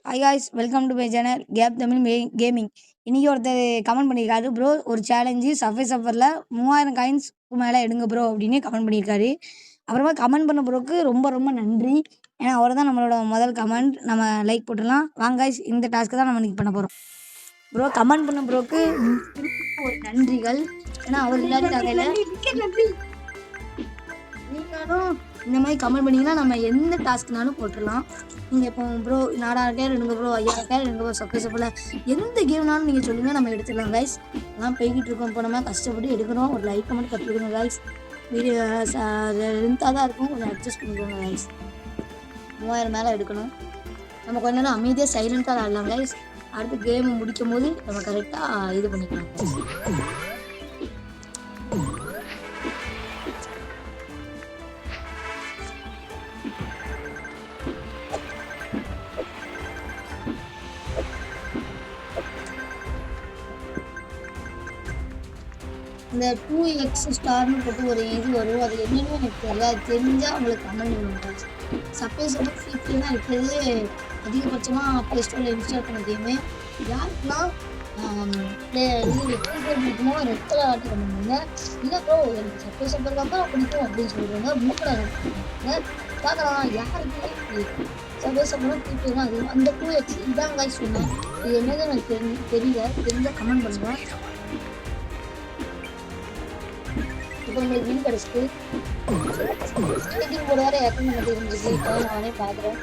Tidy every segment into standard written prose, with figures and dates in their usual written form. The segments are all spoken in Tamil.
Hi guys, welcome to my channel cap Tamil gaming. இன்றைக்கி ஒருத்தர் கமெண்ட் பண்ணியிருக்காரு, ப்ரோ ஒரு சேலஞ்சு சஃபே சஃபரில் 3000 காயின்ஸ்க்கு மேலே எடுங்க ப்ரோ அப்படின்னு கமெண்ட் பண்ணியிருக்காரு. அப்புறமா கமெண்ட் பண்ண ப்ரோக்கு ரொம்ப ரொம்ப நன்றி. ஏன்னா அவர் தான் நம்மளோட முதல் கமெண்ட். நம்ம லைக் போட்டுடலாம். வாங்க காய்ஸ், இந்த டாஸ்க்கு தான் நம்ம இன்றைக்கி பண்ண போகிறோம். ப்ரோ கமெண்ட் பண்ண ப்ரோக்கு ஒரு நன்றிகள். ஏன்னா அவர் இல்லாத வகையில் நீங்களும் இந்த மாதிரி கமெண்ட் பண்ணிங்கன்னா நம்ம எந்த டாஸ்க்னாலும் போட்டுடலாம். நீங்கள் இப்போ ப்ரோ 4000 எடுங்க ப்ரோ, 5000 எடுங்க ப்ரோ, சப்போஸ் எந்த கேம்னாலும் நீங்கள் சொல்லுங்கள், நம்ம எடுத்துடலாம் கைஸ். அதான் போய்கிட்டு இருக்கோம். இப்போ நம்ம கஷ்டப்பட்டு எடுக்கிறோம். ஒரு லைக் கமெண்ட் கற்றுக்கிடுங்க கைஸ். வீடியோ லென்த்தாக தான் இருக்கும், கொஞ்சம் அட்ஜஸ்ட் பண்ணிக்கோங்க கைஸ். 3000 மேலே எடுக்கணும். நம்ம கொஞ்ச நேரம் அமைதியாக சைலண்ட்டாக ஆடலாம் கைஸ். அடுத்து கேம் முடிக்கும் போது நம்ம கரெக்டாக இது பண்ணிக்கலாம். இந்த 2x ஸ்டார்னு போட்டு ஒரு இது வரும், அது என்னன்னு எனக்கு தெரியல. அது தெரிஞ்சால் உங்களுக்கு கமெண்ட் பண்ணுவாங்க. சப்போஸ் ஃப்ரீ தான் இருக்கிறது அதிகபட்சமாக ப்ளே ஸ்டோரில் இன்ஸ்டால் பண்ண கேமு. யாருக்குன்னா இருக்குமோ ரெட் கலர் ஆர்டர் பண்ணுவாங்க. இல்லை ப்ரோ எனக்கு சப்போஸ் தான் பிடிக்கும் அப்படின்னு சொல்லுவாங்க. ப்ளூ கலர் பார்க்கலாம். யாருக்கு சப்போஸ் ஃப்ரீ தான் அது. அந்த 2x இதான் காய் சொன்னேன். இது என்னது எனக்கு தெரியல. தெரிஞ்சால் கமெண்ட் பண்ணுவேன். இப்போ உங்களுக்கு வீடு கிடச்சிட்டு ஒரு வேறு இறக்கம் பண்ண தெரிஞ்சுச்சு. இப்போ நானே பார்க்குறேன்.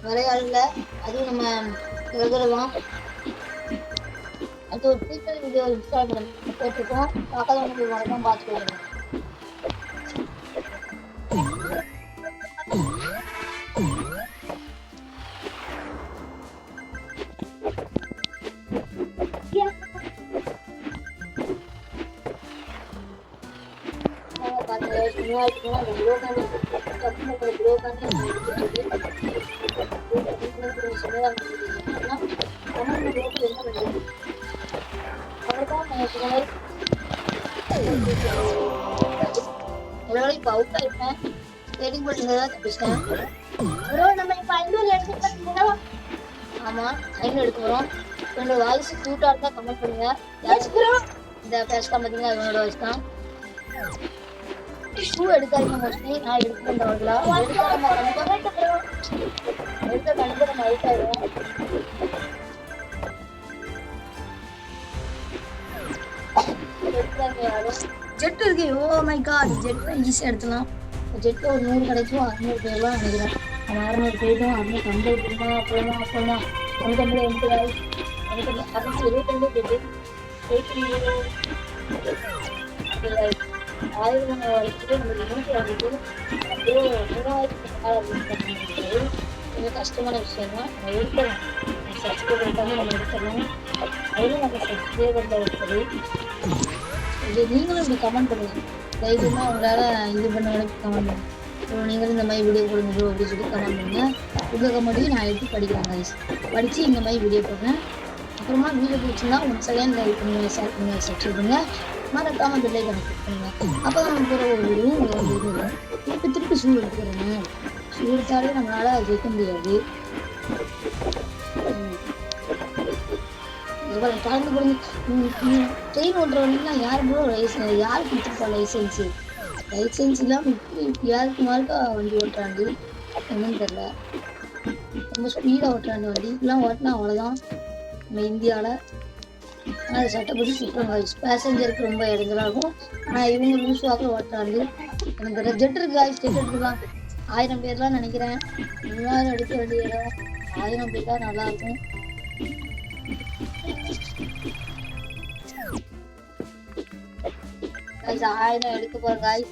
விளையாடல அதுவும் நம்ம எழுதலாம். அது ஒரு ஃபீச்சர் வீடியோ இன்ஸ்டால் பண்ணி போட்டிருக்கோம். பார்க்காதவங்களுக்கு வணக்கம், பார்த்துக்கலாம். இப்போ அவுட் ஆயிட்டேன். ட்ரேடிங் போட்டிருந்தா தப்பிச்சிட்டேன். ஆமாம், 500 எடுக்க வரும். என்னோட வாய்ஸ் க்யூட்டாக இருந்தால் கமெண்ட் பண்ணுங்க. இந்த பேசுதான் பார்த்தீங்கன்னா அது என்னோட வாய்ஸ் தான். ஷூ எடுக்காதீங்க மோஸ்ட்லி. நான் எடுத்துட்டு வரலாம். எடுத்த கண்டிப்பாக நம்ம அவுட் ஆயிடும். ஜெட் இருக்கு. ஓ மை காட், ஜெட் ஈஸியாக எடுத்துலாம். ஜெட்டில் ஒரு 100 கிடைக்கும். 600 பேர்லாம் நினைக்கிறேன். 600 போயிட்டோம். 650 போயிடும். போகலாம் 150 22 போயிட்டு 1000 வரைக்கும் நம்ம வாங்கிட்டு அப்படியே 3000 கொஞ்சம் கஷ்டமான விஷயம் தான். நம்ம எடுக்கலாம். சப்ஸ்கிரைபர் நம்ம எடுக்கணும். அதிலும் நம்ம சப்ஸ்கிரைபரில் இருக்குது. இது நீங்களும் இப்படி கமெண்ட் பண்ணுங்க. தைரியமாக அவங்களால இது பண்ண வரைக்கும் கமெண்ட் பண்ணுங்க. அப்புறம் நீங்களும் இந்த மாதிரி வீடியோ போடுங்க ப்ரோ அப்படின்னு சொல்லி கமெண்ட் பண்ணுங்க. உங்கள் கமெண்ட்டையும் நான் எடுத்து படிக்கிறேன் கைஸ். படித்து இந்த மாதிரி வீடியோ போடுறேன். அப்புறமா வீடியோ பிடிச்சிருந்தா 1 செகண்ட் லைக் பண்ணுங்கள், ஷேர் பண்ணுங்கள், சப்ஸ்கிரைப் பண்ணுங்கள். மறக்காமல் பெல் ஐகானை கிளிக் பண்ணுங்கள். அப்போ தான் நம்ம போகிற ஒரு வீடியோ உங்களுக்கு வீடியோ வரும். திருப்பி ஷூ எடுத்துக்கிறேங்க. ஷூ எடுத்தாலே நம்மளால் ஜெயிக்க முடியாது. கலந்து கொடுங்க. ட்ரெயின் ஓட்டுறவங்கலாம் யார் ப்ரோ யார் கொடுத்துருப்பா லைசன்ஸு? லைசன்ஸ் இல்லாமல் யாருக்கு மார்க்கா வண்டி ஓட்டுறாண்டு என்னன்னு தெரில. ரொம்ப ஸ்பீடாக ஓட்டுறாண்டு வண்டி. இப்படிலாம் ஓட்டினா அவ்வளோதான் நம்ம இந்தியாவில். ஆனால் அது சட்டப்படி சுற்றுவாங்க. பேசஞ்சருக்கு ரொம்ப இடைஞ்சலாக இருக்கும். ஆனால் இவங்க லூஸாக ஓட்டுறாண்டு எனக்கு தெரியல. ஜெட் இருக்கு காய்ஸ், ஜெட் எடுத்துக்கலாம். 1000 பேர்லாம் நினைக்கிறேன். 3000 எடுக்க வேண்டிய இடம் 1000 பேர் தான் நல்லாயிருக்கும். guys 1000 எடுக்க போறேன் guys.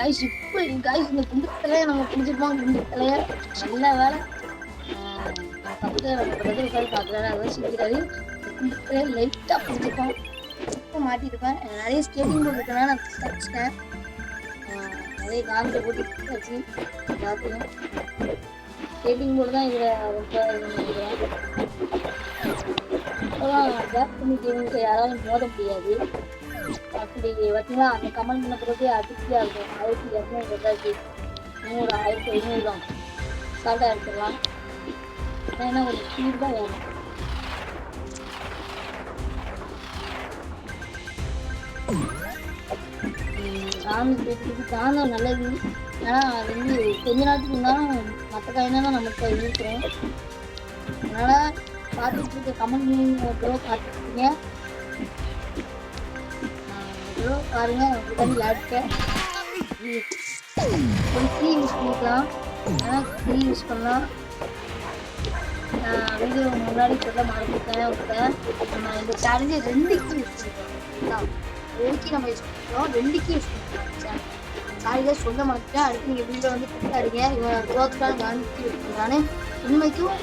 காய்ஸ் இப்போ காய்ஸ் இந்த குண்டு தலையை நம்ம பிடிச்சிருப்போம். குண்டு தலையை நல்ல வேலை நம்ம பிரதர் பார்க்குறாரு, அதான் சிரிக்கிறாரு. குண்டு தலையை லைட்டாக பிடிச்சிருப்போம். இப்போ மாட்டிருப்பேன். நிறைய ஸ்கேட்டிங் போர்டு இருக்கனால நான் தப்பிச்சிட்டேன். நிறைய காந்த போட்டு வச்சு எல்லாத்தையும் ஸ்கேட்டிங் போர்டு தான் இதில் ரொம்ப நினைக்கிறேன். பேக் பண்ணி கேமிங்க யாராலும் மோத முடியாது. அப்படி பார்த்தீங்கன்னா அந்த கமெண்ட் பண்ண பிறகு அதிர்ச்சியாக இருக்கும். 1200 ரூபாய்க்கு 300 1500 தான் சால்ட்டாக எடுத்துடலாம். ஏன்னா கொஞ்சம் ஸ்பீட் தான் வேணும். காந்தம் நல்லது. ஏன்னா அது வந்து கொஞ்ச நேரத்துக்கு இருந்தாலும் மற்ற காயினா நமக்கு இருக்கிறோம். அதனால பார்த்துட்டு இருக்க கமெண்ட் ப்ரோ பார்த்துருக்கீங்க ப்ரோ பாருங்க. உங்களுக்கு லேப்டாப் ஒரு கீ யூஸ் பண்ணிக்கலாம். ஏன்னா கீ யூஸ் பண்ணலாம். வீடியோ முன்னாடி சொல்ல மறந்துட்டேன். நம்ம இந்த சேலஞ்சு 2 கீ யூஸ் பண்ணிக்கலாம். ஒரு கீ நம்ம யூஸ் பண்ணிக்கலாம், 2 கீ யூஸ் பண்ணிக்கலாம். சாரியாக சொல்ல மறந்துட்டேன். அடுத்து நீங்கள் வீடியோ வந்து கொடுத்தாருங்க இவன் க்ளோத்லாம் கவனிச்சு யூஸ் பண்ணுறான்னு. உண்மைக்கும்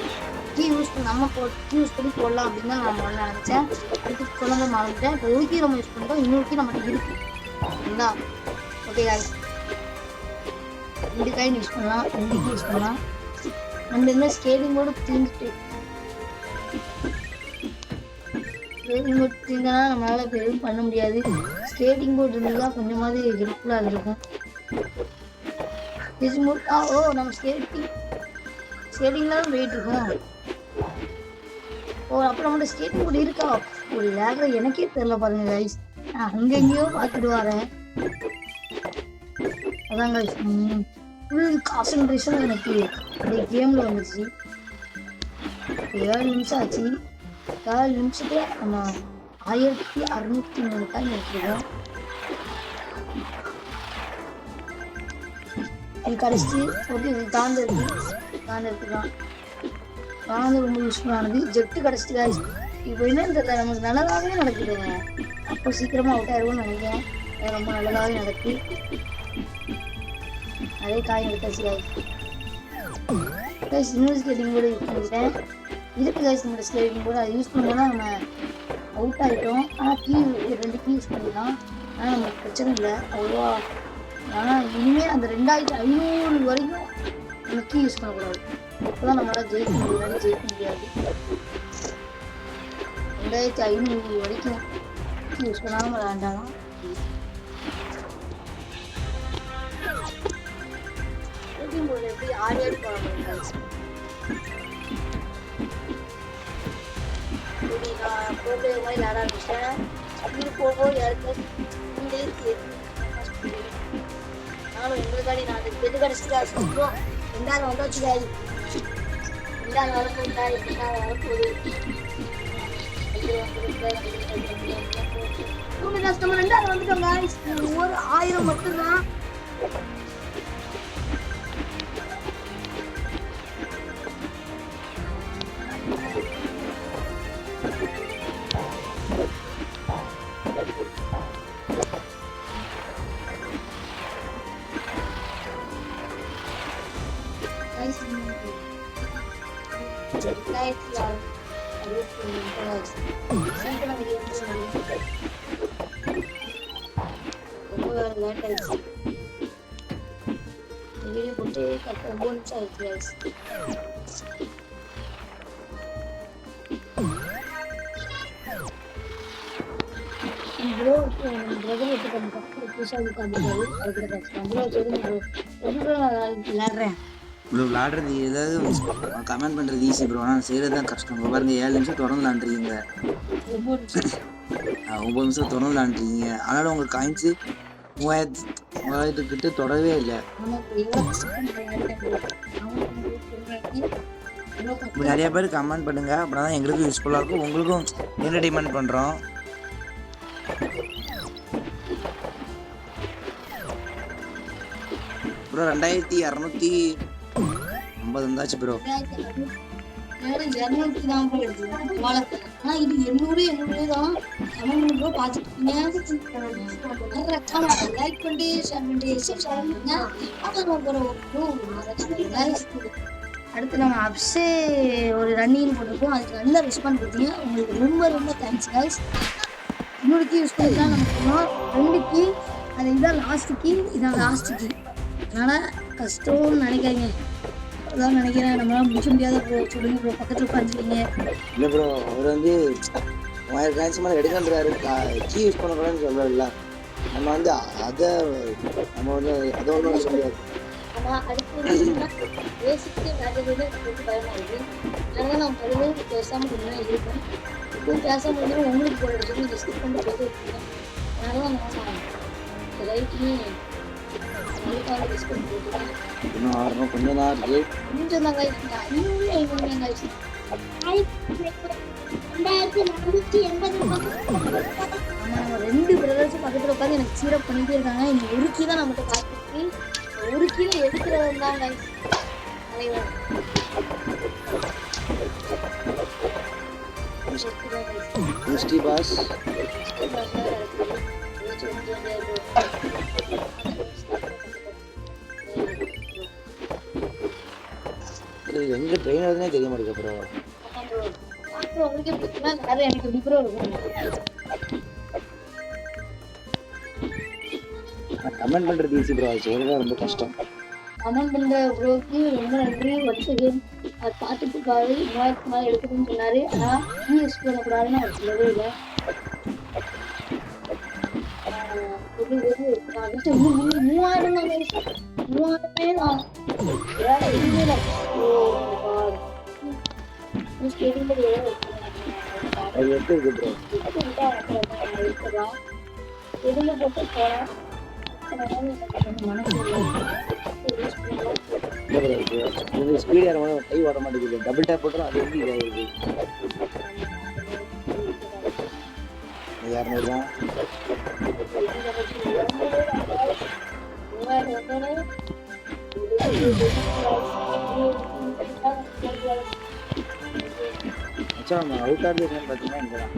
கீ யூஸ் பண்ணி நம்ம கீ யூஸ் பண்ணி போடலாம் அப்படின்னு தான் நான் முதல்ல நினச்சேன். அடுத்து சொல்ல மறந்துட்டேன். இப்போ ஒரு கீ நம்ம யூஸ் பண்ணுறோம், இன்னொரு கீ நம்மகிட்ட இருக்கு சரிங்களா. ஓகே காய்ஸ், 2 காயின் யூஸ் பண்ணலாம், 2 கீ யூஸ் பண்ணலாம். நம்ம என்ன ஸ்கேட்டிங் போர்டு தீர்ந்துட்டு ஸ்கேட்டிங் போர்டு தீர்ந்தனா நம்மளால இப்போ எதுவும் பண்ண முடியாது. ஸ்கேட்டிங் போர்டு இருந்ததுதான் கொஞ்சமாவது ஹெல்ப்ஃபுல்லாக இருந்திருக்கும். நம்ம ஸ்கேட்டிங்ல தான் வெயிட் இருக்கும். அப்புறம் நம்மளோட ஸ்கேட்டிங் போர்டு இருக்கா? ஒரு லேக்ல எனக்கே தெரியல பாருங்க கைஸ். நான் அங்கெங்கேயோ பார்த்துட்டு வரேன். அதான் கைஸ் ஃபுல் கான்சன்ட்ரேஷன் எனக்கு இந்த கேமில் வந்துடுச்சு. 7 நிமிஷம் ஆச்சு. 7 நிமிஷத்துல நம்ம 1603 காயின் எடுத்துருக்கோம். இது கடைசி ஓகே. காந்த எடுத்துக்கலாம். காந்த ரொம்ப யூஸ்ஃபுல்லானது. ஜெட்டு கடைசிட்டு காய்ச்சி இப்போ என்னன்னு தெரியல, நமக்கு நல்லதாகவே நடக்குதுங்க. அப்போ சீக்கிரமாக அவுட் ஆயிடுவோம்னு நினைக்கிறேன். ரொம்ப நல்லதாகவே நடக்குது. நிறைய காயின் எடுத்தாச்சு காய்ஸ். இன்னொரு ஸ்கேட்டிங் போர்டு யூஸ் பண்ணிக்கிட்டேன். இருக்கு காய்ஸ் நம்மளோட ஸ்கேட்டிங் போர்டு. அதை யூஸ் பண்ணும்போது நம்ம அவுட் ஆகிட்டோம். ஆனால் கீ 2 கீ யூஸ் பண்ணிக்கலாம். ஆனால் நமக்கு பிரச்சனை இல்லை அவ்வளோவா. ஆனால் இனிமேல் அந்த 2500 வரைக்கும் நம்ம கீ யூஸ் பண்ணக்கூடாது. அப்போ தான் நம்மளால் ஜெயிக்க முடியாது. 2500 வரைக்கும் கீ யூஸ் பண்ணாமல் விளையாண்டாலும் எப்படி 6 ஏடு போட முடியும். நான் போட்டு மாதிரி விளையாட ஆரம்பிச்சிட்டேன். அப்படி போகும்போது யாருக்கு நானும் உங்களுக்காடி நான் அதுக்கு எது கிடச்சிட்டா சொல்லுவோம். 2வது வந்தாச்சு காய். 2வது வரப்போகுது. 2வது வரப்போகுது. நம்ம 2வது வந்துட்டோம் காய். ஒரு 1000 மட்டும்தான். வீடியோ போட்டு கரெக்டாக 9 நிமிஷம் ஆயிடுச்சு கைஸ். ப்ரோ பிரதர் எடுத்து கொஞ்சம் புதுசாக உட்காந்துருக்காரு. விளையாடுறேன். ப்ரோ விளாடுறது ஏதாவது கமெண்ட் பண்ணுறது ஈஸி ப்ரோ, ஆனால் செய்கிறது தான் கஷ்டம். பாருங்க 7 நிமிஷம் தொடர்ந்து விளாண்டுறீங்க, 9 நிமிஷம் தொடர்ந்து விளாண்டுறீங்க. ஆனாலும் உங்களுக்கு காயின்ஸு 3000 கிட்ட தொடவே இல்லை. இப்போ நிறைய பேர் கமெண்ட் பண்ணுங்க, அப்படின்னா தான் எங்களுக்கும் யூஸ்ஃபுல்லாக இருக்கும், உங்களுக்கும் என்டர்டைன்மெண்ட் பண்ணுறோம். ப்ரோ 2250 இருந்தாச்சு ப்ரோ. இது 800 தான். கமெண்ட் பண்ணி ப்ரோ பார்த்துருக்கீங்க. லைக் பண்ணி ஷேர் பண்ணி சப்ஸ்கிரைப் பண்ணுங்க. அப்புறம் ப்ரோ அடுத்து நம்ம அப்ஸே ஒரு ரன்னிங் போட்டிருக்கோம். அதுக்கு நல்ல ரெஸ்பான்ஸ் கொடுத்தீங்க. உங்களுக்கு ரொம்ப ரொம்ப தேங்க்ஸ் கைஸ். இன்னொரு கீ யூஸ் பண்ணி தான் நம்ம போனோம். 2 கீ, அது இதான் லாஸ்ட் கீ, இதான் லாஸ்ட் கீ. அதனால் கஷ்டம்னு நினைக்காதீங்க. அதான் நினைக்கிறேன், நம்மளால முடிக்க முடியாத ப்ரோ. சொல்லுங்க ப்ரோ, பக்கத்தில் உட்காந்துருக்கீங்க. இல்லை ப்ரோ, அவர் வந்து 1000 காயின்ஸ் மேலே எடுக்கன்றாரு. கீ யூஸ் பண்ணக்கூடாதுன்னு சொல்கிறாருல்ல, நம்ம வந்து அதை ஒன்றும் சொல்ல முடியாது. ஆனால் அடுத்து பேசிக்கு வேலையில எனக்கு பயமாக இருக்குது. அதனால் நான் பதிலே பேசாமல் கொஞ்சம் இருக்கேன். இப்போவும் பேச முடியும் உங்களுக்கு போட சொல்லி நீங்கள் ஸ்கிப் பண்ணி பேச வச்சுருக்கேன். அதனால நான் லைட்னு அதுக்காக டிஸ்கவுண்ட் போட்டுருக்கேன். இன்னும் ஆடணும், கொஞ்சம் தான் இருக்குது. கொஞ்சம் தான் கைஸ், இன்னும் ஐநூறு கைஸ். 2480. நம்ம 2 பிரதர்ஸும் பக்கத்தில் உட்காந்து எனக்கு சீரப் பண்ணிகிட்டே இருக்காங்க. இந்த ஒரு கீ தான் நம்மகிட்ட காத்திருக்கு. ஒரு கீழே எடுக்கிறவன் தான் கைஸ் தலைவர். மிஸ்டி பாஸ் இது எங்க ட்ரெயின் வருதுன்னே தெரிய மாட்டேங்குது. அப்புறம் அவங்களுக்கே பிடிக்குன்னா வேற எனக்கு எப்படி ப்ரோ இருக்கும். கமெண்ட் பண்றது ஈஸி ப்ரோ, அது செய்யறது ரொம்ப கஷ்டம். கமெண்ட் பண்ற ப்ரோக்கு ரொம்ப நன்றி. ஒன்ஸ் அகெயின் அது பார்த்துட்டு பாரு 3000 மேலே எடுக்குதுன்னு சொன்னாரு. ஆனால் யூஸ் பண்ணக்கூடாதுன்னு அவர் சொல்லவே இல்லை. நான் 3000 நான் வேற எதுவுமே இல்லை. அது எப்படி இருக்கு ப்ரோ? எதுவுமே போட்டு போறேன். ஸ்பீட் ஏறும் கை ஓட மாட்டேங்குது. டபுள் டேப் போட்டோம், அது எப்படி இதாகிருக்கு? 200 தான். மச்சான் அவுட் ஆர்டர் என்னன்னு பார்த்தீங்கன்னா இங்கே தான்.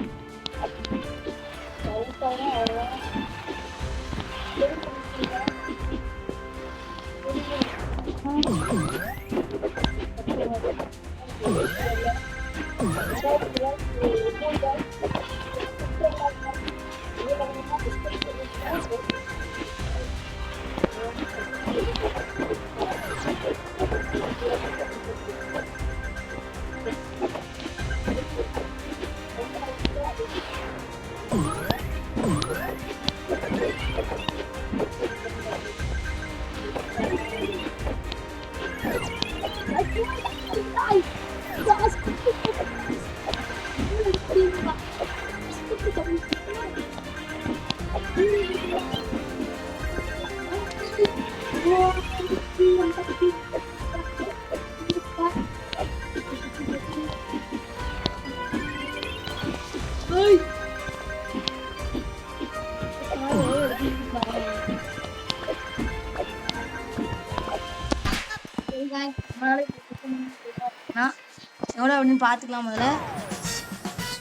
எவ்வளோ அப்படின்னு பார்த்துக்கலாம். முதல்ல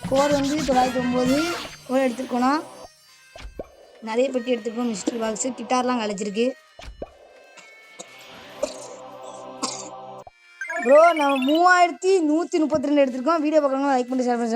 ஸ்கோர் வந்து 909 ஸ்கோர் எடுத்துருக்கோன்னா நிறைய பெட்டி எடுத்துருக்கோம். மிஸ்ட்ரி பாக்ஸு கிட்டார்லாம் கழிச்சிருக்கு ப்ரோ. நம்ம 3132 எடுத்துருக்கோம். வீடியோ பார்க்குறவங்க லைக் பண்ணி ஷேர் பண்ணி